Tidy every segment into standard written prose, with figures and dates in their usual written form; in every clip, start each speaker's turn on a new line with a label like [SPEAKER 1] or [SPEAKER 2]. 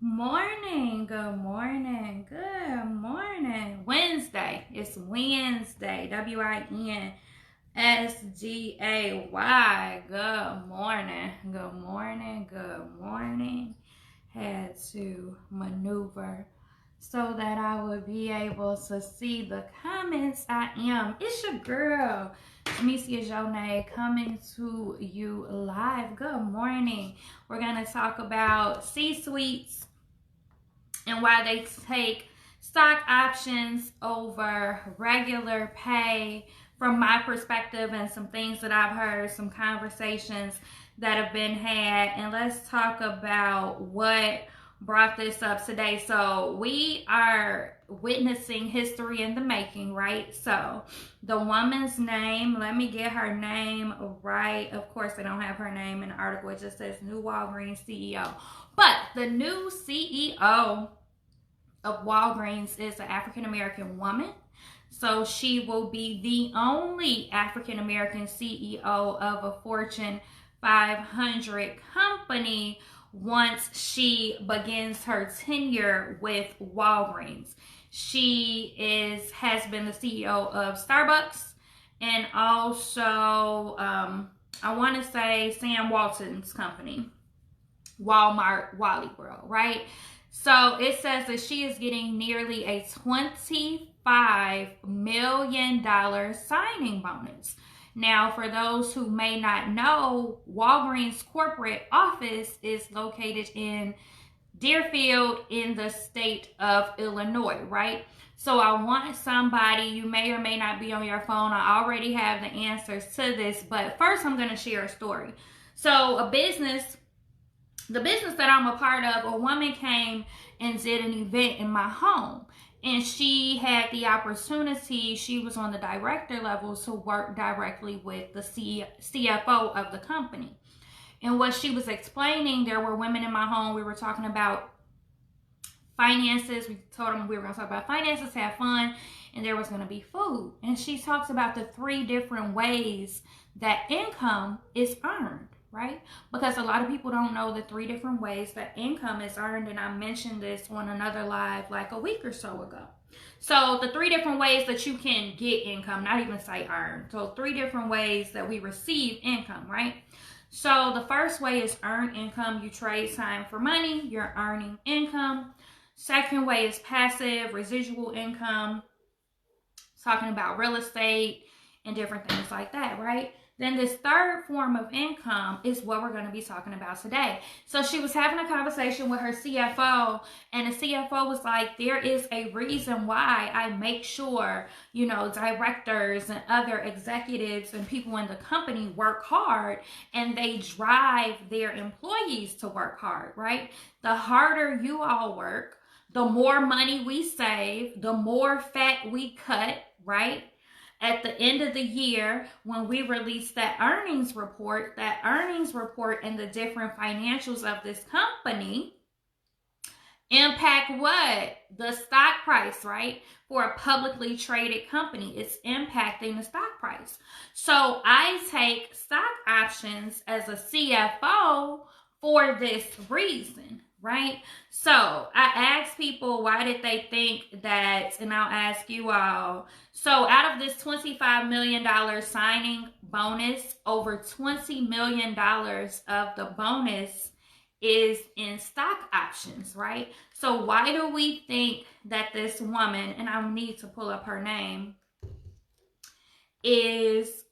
[SPEAKER 1] Morning, good morning, good morning. Wednesday. It's Wednesday. WINSDAY. Good morning, good morning, good morning. Had to maneuver so that I would be able to see the comments. It's your girl, Tamisia Jonay, coming to you live. Good morning. We're going to talk about C-suites and why they take stock options over regular pay from my perspective, and some things that I've heard, some conversations that have been had. And let's talk about what brought this up today. So we are witnessing history in the making, right? So the woman's name, let me get her name right. Of course, they don't have her name in the article. It just says new Walgreens CEO. But the new CEO of Walgreens is an African-American woman. So she will be the only African-American CEO of a Fortune 500 company once she begins her tenure with Walgreens. She has been the CEO of Starbucks and also, I want to say Sam Walton's company, Walmart, Wally World, right? So it says that she is getting nearly a $25 million signing bonus. Now, for those who may not know, Walgreens corporate office is located in Deerfield in the state of Illinois, right? So I want somebody, you may or may not be on your phone. I already have the answers to this, but first I'm going to share a story. So the business that I'm a part of, a woman came and did an event in my home. And she had the opportunity, she was on the director level, to work directly with the CFO of the company. And what she was explaining, there were women in my home, we were talking about finances. We told them we were going to talk about finances, have fun, and there was going to be food. And she talks about the 3 different ways that income is earned, right? Because a lot of people don't know the 3 different ways that income is earned. And I mentioned this on another live like a week or so ago. So the 3 different ways that you can get income, not even say earn. So 3 different ways that we receive income, right? So the first way is earned income. You trade time for money, you're earning income. Second way is passive, residual income, talking about real estate and different things like that, right? Then this third form of income is what we're going to be talking about today. So she was having a conversation with her CFO, and the CFO was like, there is a reason why I make sure, directors and other executives and people in the company work hard, and they drive their employees to work hard, right? The harder you all work, the more money we save, the more fat we cut, right? At the end of the year, when we release that earnings report and the different financials of this company impact what? The stock price, right? For a publicly traded company, it's impacting the stock price. So I take stock options as a CFO for this reason, right? So I asked people, why did they think that, and I'll ask you all. So out of this $25 million signing bonus, over $20 million of the bonus is in stock options, right? So why do we think that this woman, and I need to pull up her name, is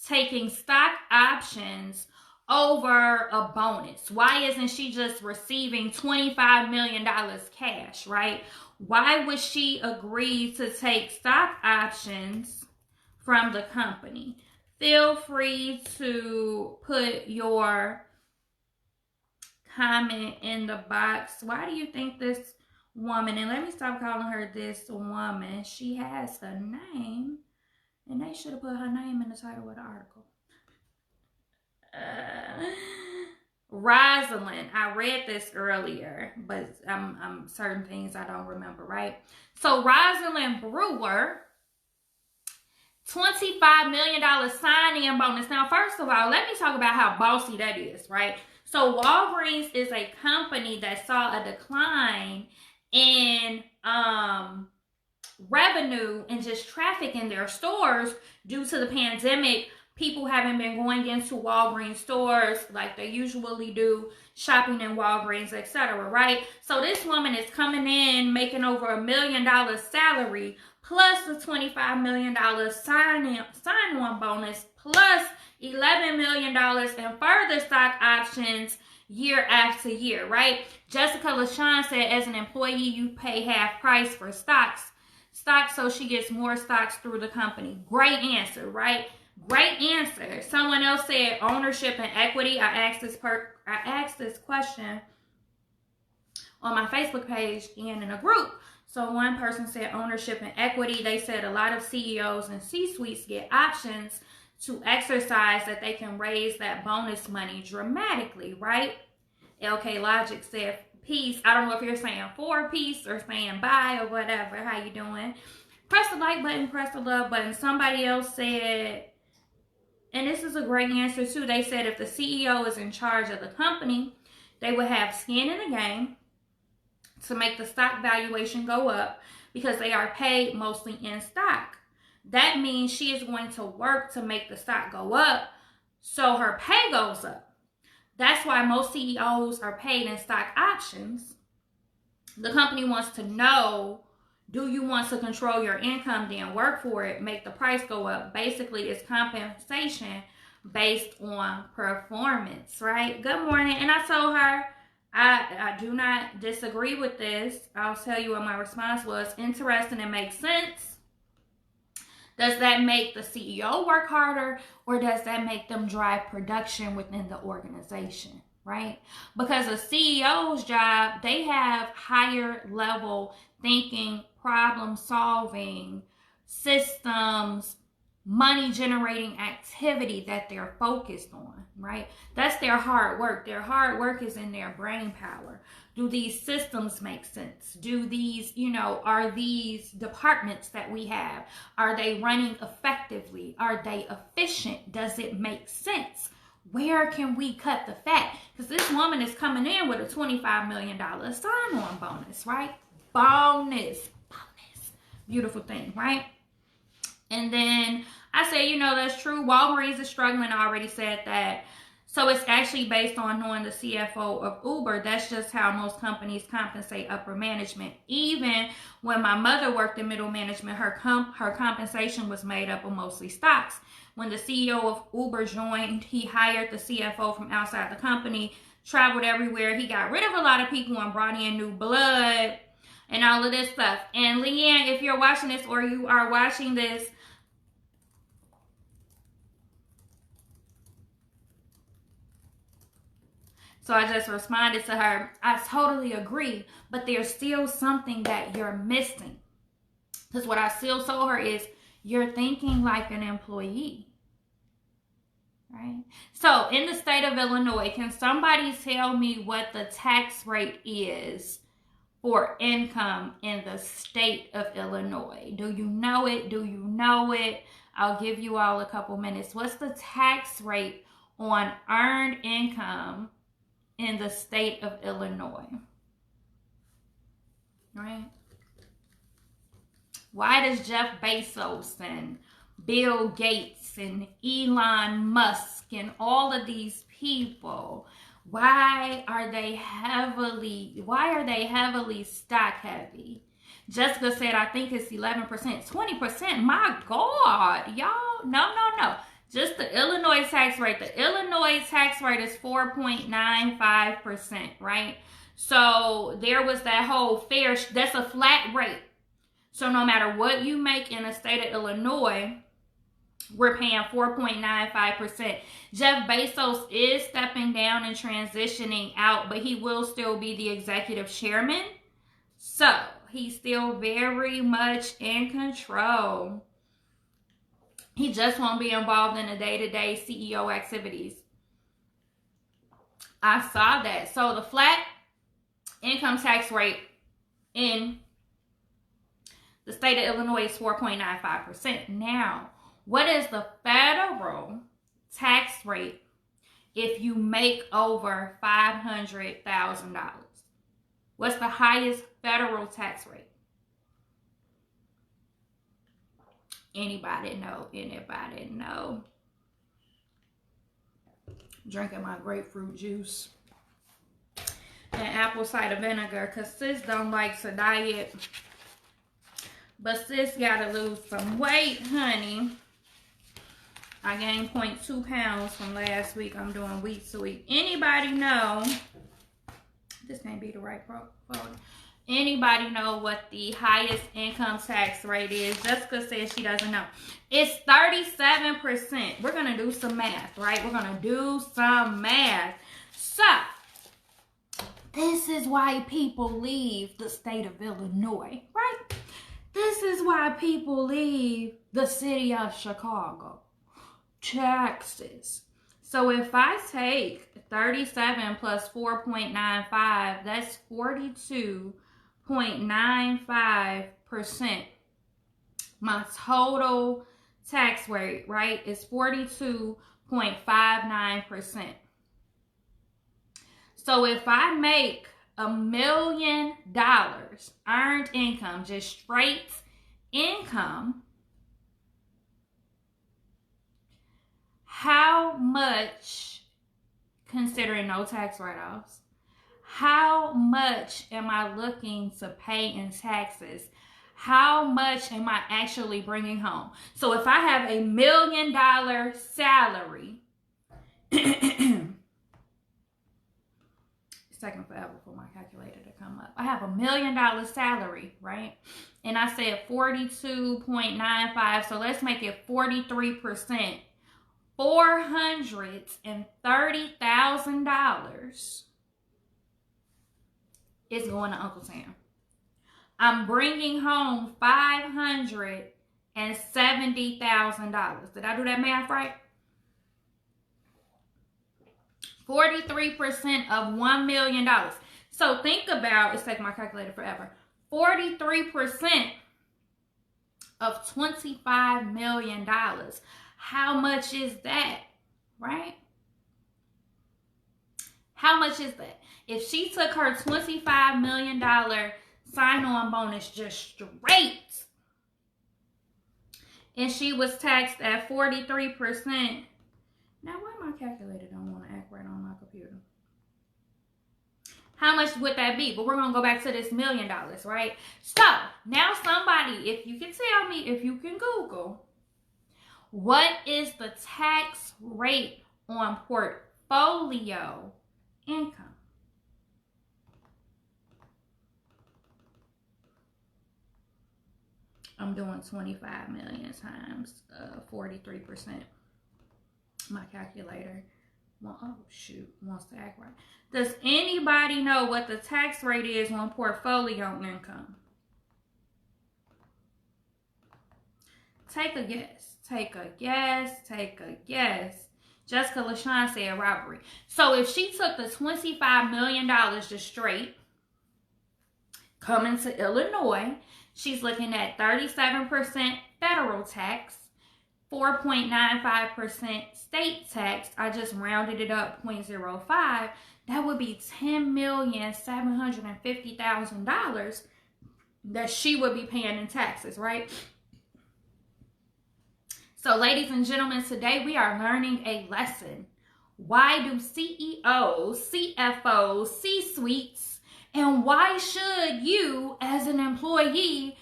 [SPEAKER 1] taking stock options over a bonus? Why isn't she just receiving $25 million cash, right? Why would she agree to take stock options from the company? Feel free to put your comment in the box. Why do you think this woman, and let me stop calling her this woman, she has a name, and they should have put her name in the title of the article. Rosalind, I read this earlier, but certain things I don't remember, right? So Rosalind Brewer, $25 million sign-in bonus. Now, first of all, let me talk about how bossy that is, right? So Walgreens is a company that saw a decline in revenue and just traffic in their stores due to the pandemic. People haven't been going into Walgreens stores like they usually do, shopping in Walgreens, etc. Right? So this woman is coming in making over $1 million salary, plus the $25 million sign-on bonus, plus $11 million in further stock options year after year, right? Jessica LaShawn said, as an employee, you pay half price for stocks, so she gets more stocks through the company. Great answer, right? Great answer. Someone else said ownership and equity. I asked this question on my Facebook page and in a group. So one person said ownership and equity. They said a lot of CEOs and C-suites get options to exercise that they can raise that bonus money dramatically, right? LK Logic said peace. I don't know if you're saying for peace or saying bye or whatever. How you doing? Press the like button, press the love button. Somebody else said, and this is a great answer too, they said if the CEO is in charge of the company, they would have skin in the game to make the stock valuation go up because they are paid mostly in stock. That means she is going to work to make the stock go up so her pay goes up. That's why most CEOs are paid in stock options. The company wants to know, do you want to control your income, then work for it, make the price go up. Basically, it's compensation based on performance, right? Good morning. And I told her, I do not disagree with this. I'll tell you what my response was. Interesting and makes sense. Does that make the CEO work harder, or does that make them drive production within the organization, right? Because a CEO's job, they have higher level thinking, problem solving, systems, money generating activity that they're focused on, right? That's their hard work. Their hard work is in their brain power. Do these systems make sense? Do these, are these departments that we have, are they running effectively? Are they efficient? Does it make sense? Where can we cut the fat? Because this woman is coming in with a $25 million sign-on bonus, right? Bonus. Beautiful thing, right? And then I say, that's true. Walgreens is struggling. I already said that. So it's actually based on knowing the CFO of Uber. That's just how most companies compensate upper management. Even when my mother worked in middle management, her compensation was made up of mostly stocks. When the CEO of Uber joined, he hired the CFO from outside the company, traveled everywhere. He got rid of a lot of people and brought in new blood and all of this stuff. And Leanne, if you're watching this or you are watching this, so I just responded to her, I totally agree, but there's still something that you're missing. Because what I still told her is, you're thinking like an employee, right? So in the state of Illinois, can somebody tell me what the tax rate is for income in the state of Illinois? Do you know it? Do you know it? I'll give you all a couple minutes. What's the tax rate on earned income in the state of Illinois? Right? Why does Jeff Bezos and Bill Gates and Elon Musk and all of these people, why are they heavily stock heavy? Jessica said, I think it's 11%, 20%. My God, y'all, no. Just the Illinois tax rate. The Illinois tax rate is 4.95%, right? So there was that whole that's a flat rate. So no matter what you make in the state of Illinois, we're paying 4.95%. Jeff Bezos is stepping down and transitioning out, but he will still be the executive chairman. So he's still very much in control. He just won't be involved in the day-to-day CEO activities. I saw that. So the flat income tax rate in the state of Illinois is 4.95%. Now, what is the federal tax rate if you make over $500,000? What's the highest federal tax rate? Anybody know? Anybody know? Drinking my grapefruit juice and apple cider vinegar because sis don't like to diet. But sis gotta lose some weight, honey. I gained 0.2 pounds from last week. I'm doing week to week. Anybody know? This can't be the right folder. Anybody know what the highest income tax rate is? Jessica says she doesn't know. It's 37%. We're going to do some math, right? We're going to do some math. So, this is why people leave the state of Illinois, right? This is why people leave the city of Chicago. Taxes. So if I take 37 plus 4.95, that's 42.95%. My total tax rate, right, is 42.59%. So if I make $1 million earned income, just straight income, how much, considering no tax write-offs, how much am I looking to pay in taxes? How much am I actually bringing home? So if I have $1 million salary, it's taking forever for my calculator to come up. I have $1 million salary, right? And I said 42.95, so let's make it 43%. $430,000 is going to Uncle Sam. I'm bringing home $570,000. Did I do that math right? 43% of $1 million. So think about, it's taking my calculator forever. 43% of $25 million. How much is that, right? How much is that? If she took her $25 million sign-on bonus just straight, and she was taxed at 43%, now why my calculator don't want to act right on my computer? How much would that be? But we're going to go back to this $1 million, right? So, now somebody, if you can tell me, if you can Google, what is the tax rate on portfolio income? I'm doing 25 million times 43%. My calculator, oh shoot, wants to act right. Does anybody know what the tax rate is on portfolio income? Take a guess. Take a guess. Take a guess. Jessica LaShawn said robbery. So if she took the $25 million just straight, coming to Illinois, she's looking at 37% federal tax, 4.95% state tax. I just rounded it up 0.05. That would be $10,750,000 that she would be paying in taxes, right? So, ladies and gentlemen, today we are learning a lesson. Why do CEOs, CFOs, C-suites, and why should you as an employee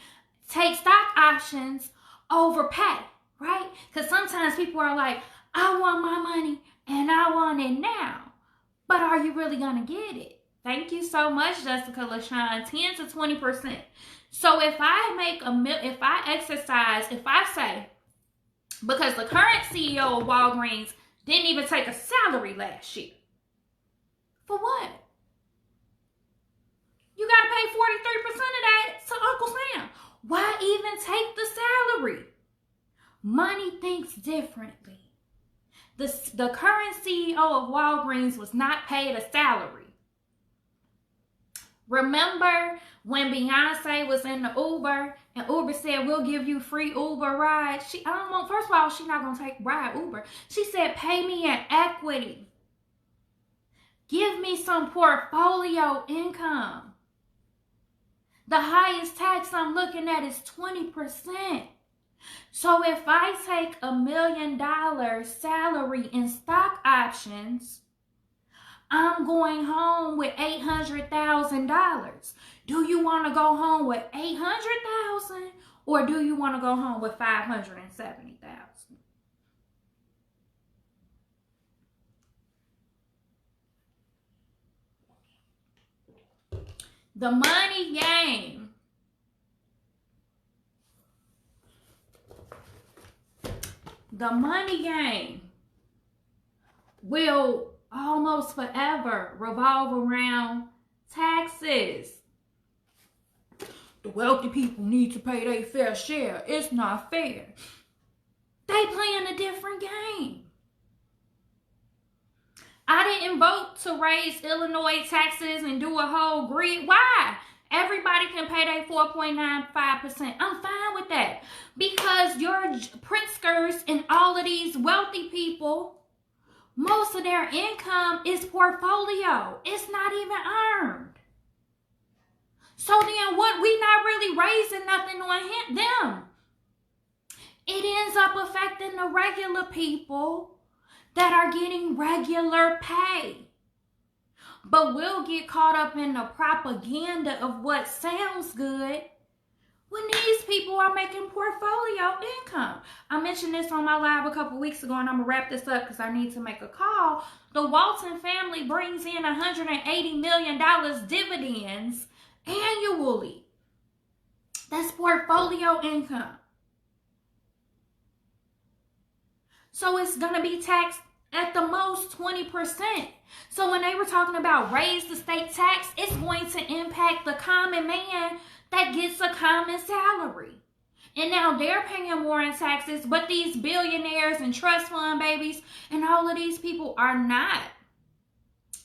[SPEAKER 1] take stock options over pay, right? Because sometimes people are like, I want my money and I want it now. But are you really going to get it? Thank you so much, Jessica LaShawn. 10 to 20%. So if I say, because the current CEO of Walgreens didn't even take a salary last year. For what? You got to pay 43% of that to Uncle Sam. Why even take the salary? Money thinks differently. The current CEO of Walgreens was not paid a salary. Remember when Beyonce was in the Uber and Uber said, we'll give you free Uber rides? First of all, she's not going to ride Uber. She said, pay me in equity. Give me some portfolio income. The highest tax I'm looking at is 20%. So if I take $1 million salary in stock options, I'm going home with $800,000. Do you want to go home with $800,000 or do you want to go home with $570,000? The money game. The money game will almost forever revolve around taxes. The wealthy people need to pay their fair share. It's not fair. They playing a different game. I didn't vote to raise Illinois taxes and do a whole grid. Why? Everybody can pay their 4.95%. I'm fine with that. Because your Pritzkers and all of these wealthy people, most of their income is portfolio. It's not even earned. So then what? We not really raising nothing on them. It ends up affecting the regular people that are getting regular pay. But we'll get caught up in the propaganda of what sounds good when these people are making portfolio income. I mentioned this on my live a couple weeks ago, and I'm going to wrap this up because I need to make a call. The Walton family brings in $180 million dividends annually. That's portfolio income. So it's going to be taxed at the most 20%. So when they were talking about raise the state tax, it's going to impact the common man that gets a common salary. And now they're paying more in taxes, but these billionaires and trust fund babies and all of these people are not.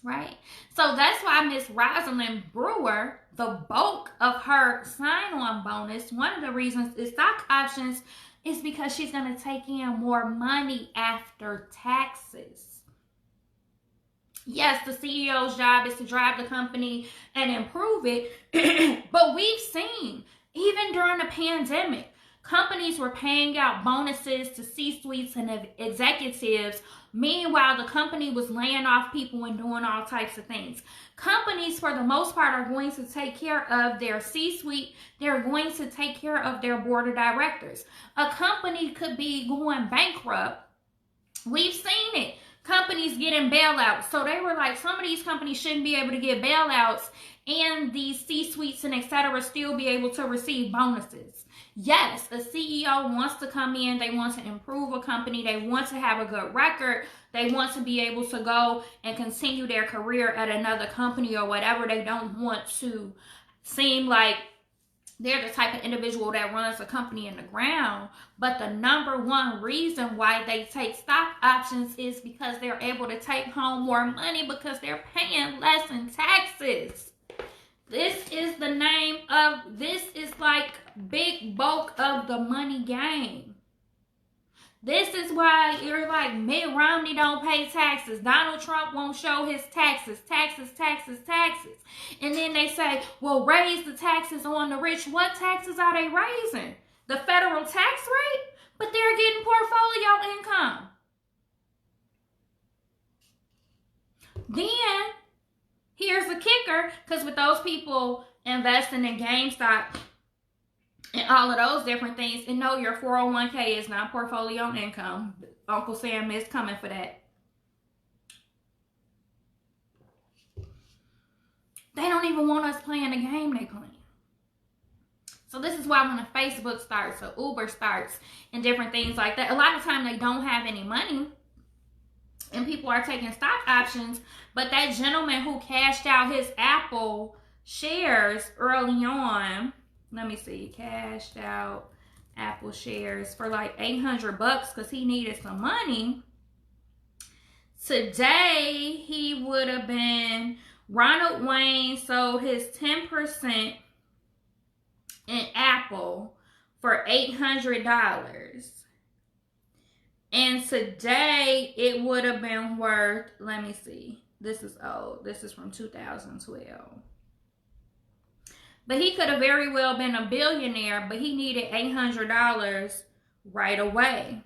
[SPEAKER 1] Right? So that's why Miss Rosalind Brewer, the bulk of her sign-on bonus, one of the reasons is stock options, is because she's going to take in more money after taxes. Yes, the CEO's job is to drive the company and improve it, but we've seen, even during the pandemic, companies were paying out bonuses to C-suites and executives. Meanwhile, the company was laying off people and doing all types of things. Companies, for the most part, are going to take care of their C-suite. They're going to take care of their board of directors. A company could be going bankrupt. We've seen it. Companies getting bailouts. So they were like, some of these companies shouldn't be able to get bailouts and these C-suites and etc. still be able to receive bonuses. Yes, a CEO wants to come in. They want to improve a company. They want to have a good record. They want to be able to go and continue their career at another company or whatever. They don't want to seem like they're the type of individual that runs a company in the ground. But the number one reason why they take stock options is because they're able to take home more money because they're paying less in taxes. This is the name of, this is like big bulk of the money game. This is why you're like, Mitt Romney don't pay taxes. Donald Trump won't show his taxes. And then they say, well, raise the taxes on the rich. What taxes are they raising? The federal tax rate? But they're getting portfolio income. Then, here's the kicker, because with those people investing in GameStop and all of those different things, and no, your 401k is not portfolio income. Uncle Sam is coming for that. They don't even want us playing the game they playing. So this is why when a Facebook starts or Uber starts and different things like that, a lot of times they don't have any money and people are taking stock options. But that gentleman who cashed out his Apple shares early on, let me see, cashed out Apple shares for like $800 because he needed some money. Today, he would have been, Ronald Wayne sold his 10% in Apple for $800. And today, it would have been worth, let me see, This is old. This is from 2012. But he could have very well been a billionaire, but he needed $800 right away.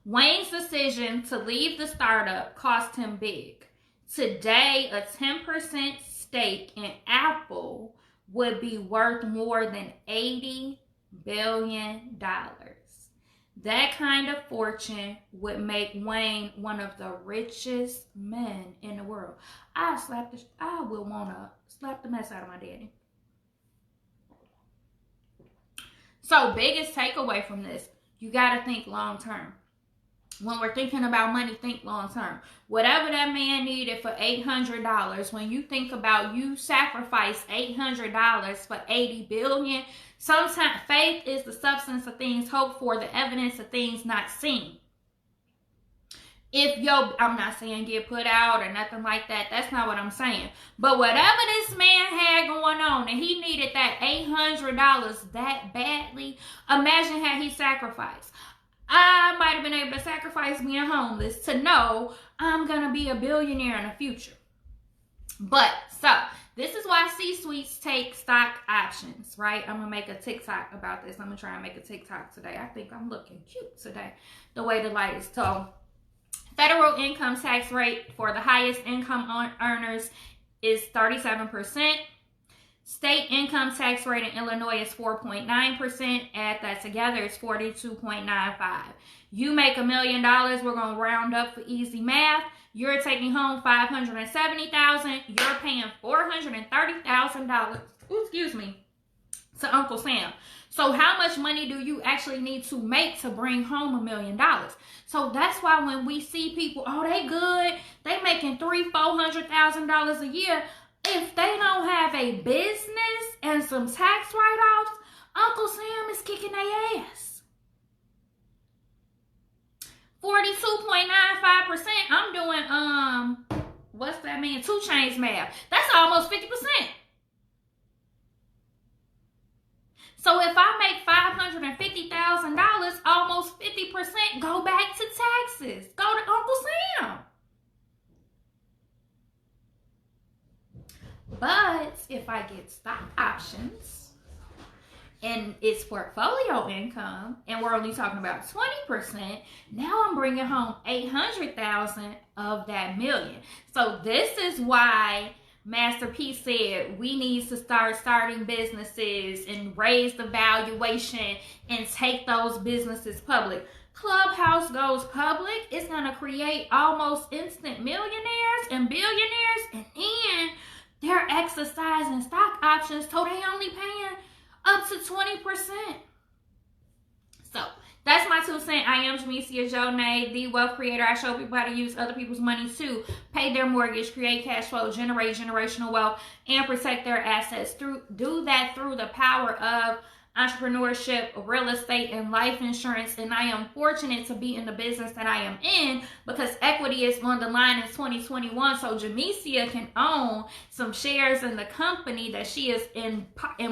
[SPEAKER 1] Wayne's decision to leave the startup cost him big. Today, a 10% stake in Apple would be worth more than $80 billion. That kind of fortune would make Wayne one of the richest men in the world. I would want to slap the mess out of my daddy. So, biggest takeaway from this, you got to think long term. When we're thinking about money, think long term. Whatever that man needed for $800, when you think about you sacrifice $800 for $80 billion, sometimes faith is the substance of things hoped for, the evidence of things not seen. I'm not saying get put out or nothing like that. That's not what I'm saying. But whatever this man had going on and he needed that $800 that badly, imagine how he sacrificed. I might have been able to sacrifice being homeless to know I'm going to be a billionaire in the future. But, so, this is why C-suites take stock options, right? I'm going to make a TikTok about this. I'm going to try and make a TikTok today. I think I'm looking cute today, the way the light is. So, federal income tax rate for the highest income earners is 37%. State income tax rate in Illinois is 4.9%. Add that together, it's 42.95. You make $1 million, we're going to round up for easy math. You're taking home $570,000. You're paying $430,000, excuse me, to Uncle Sam. So how much money do you actually need to make to bring home $1 million? So that's why when we see people, oh, they good, they making $300,000-$400,000 a year. If they don't have a business and some tax write-offs, Uncle Sam is kicking their ass. 42.95%. I'm doing, what's that mean? 2 Chainz math. That's almost 50%. So if I make $550,000, almost 50% go back to taxes. Go to Uncle Sam. But if I get stock options and it's portfolio income and we're only talking about 20%, now I'm bringing home $800,000 of that million. So this is why Master P said we need to start starting businesses and raise the valuation and take those businesses public. Clubhouse goes public, it's going to create almost instant millionaires and billionaires, and they're exercising stock options, so they only paying up to 20%. So that's my 2 cents. I am Jamesia Jonay, the wealth creator. I show people how to use other people's money to pay their mortgage, create cash flow, generate generational wealth, and protect their assets. Do that through the power of entrepreneurship, real estate, and life insurance. And I am fortunate to be in the business that I am in because equity is on the line in 2021. So Jamesia can own some shares in the company that she is in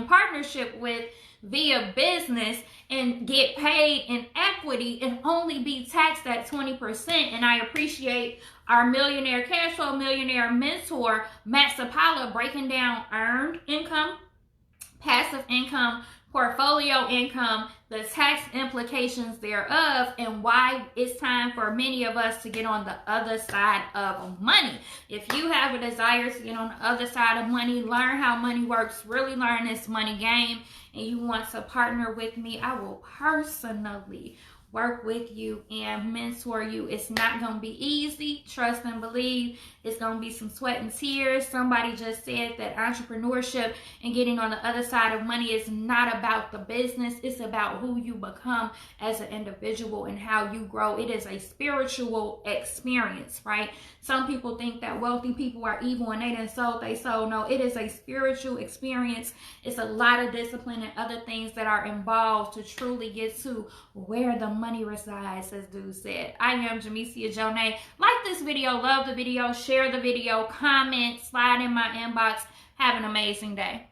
[SPEAKER 1] partnership with via business and get paid in equity and only be taxed at 20%. And I appreciate our millionaire cash flow millionaire mentor, Matt Sapala, breaking down earned income, passive income, portfolio income, the tax implications thereof, and why it's time for many of us to get on the other side of money. If you have a desire to get on the other side of money, learn how money works, really learn this money game, and you want to partner with me, I will personally work with you and mentor you. It's not going to be easy. Trust and believe. It's going to be some sweat and tears. Somebody just said that entrepreneurship and getting on the other side of money is not about the business. It's about who you become as an individual and how you grow. It is a spiritual experience, right? Some people think that wealthy people are evil and they didn't sold they soul. No, it is a spiritual experience. It's a lot of discipline and other things that are involved to truly get to where the money resides, as dude said. I am Jamesia Jonay. Like this video, love the video, share the video, comment, slide in my inbox. Have an amazing day.